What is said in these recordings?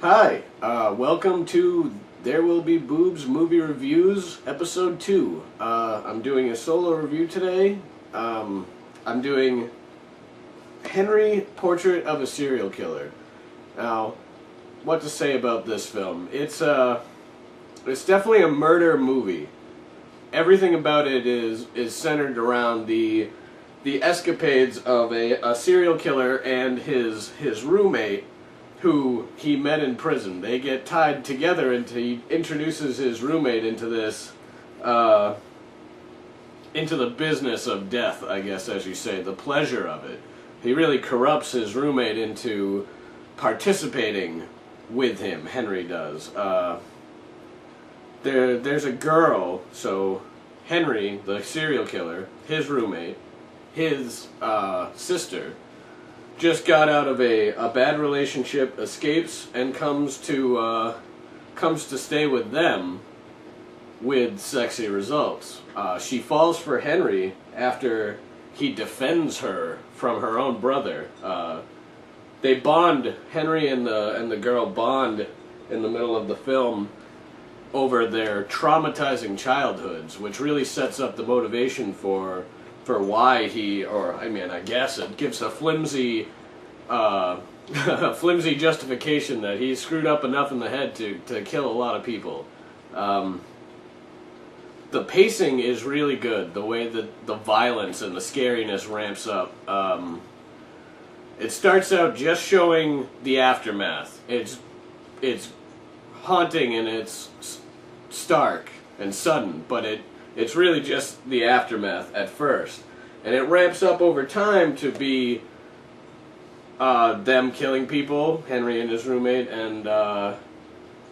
Hi, welcome to There Will Be Boobs Movie Reviews, Episode 2. I'm doing a solo review today. I'm doing Henry, Portrait of a Serial Killer. Now, what to say about this film? It's definitely a murder movie. Everything about it is centered around the escapades of a serial killer and his roommate, who he met in prison. They get tied together, and he introduces his roommate into this, into the business of death, I guess, as you say, the pleasure of it. He really corrupts his roommate into participating with him, Henry does. There's a girl, so Henry, the serial killer, his roommate, his sister, just got out of a bad relationship, escapes, and comes to stay with them with sexy results. She falls for Henry after he defends her from her own brother. They bond, Henry and the girl bond in the middle of the film over their traumatizing childhoods, which really sets up the motivation for why he, or I mean, I guess it gives a flimsy flimsy justification that he screwed up enough in the head to kill a lot of people. The pacing is really good, the way that the violence and the scariness ramps up. It starts out just showing the aftermath. It's haunting and it's stark and sudden, but it's really just the aftermath at first. And it ramps up over time to be them killing people, Henry and his roommate, and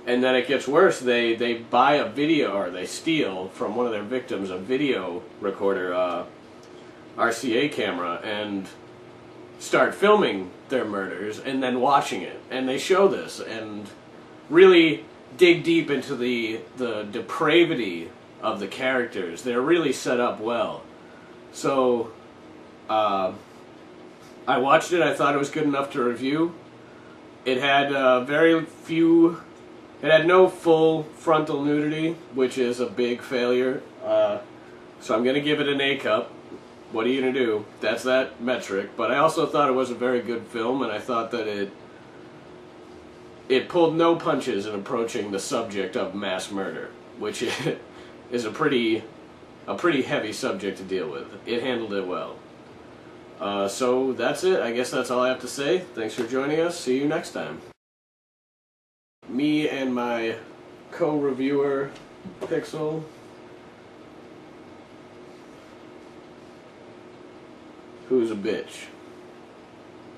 then it gets worse. They buy a video, or they steal from one of their victims a video recorder, RCA camera, and start filming their murders and then watching it. And they show this and really dig deep into the depravity of the characters. They're really set up well. So, I watched it. I thought it was good enough to review. It had it had no full frontal nudity, which is a big failure. So I'm going to give it an A cup. What are you going to do? That's that metric. But I also thought it was a very good film, and I thought that it pulled no punches in approaching the subject of mass murder, which is a pretty heavy subject to deal with. It handled it well. So that's it. I guess that's all I have to say. Thanks for joining us. See you next time. Me and my co-reviewer, Pixel, who's a bitch.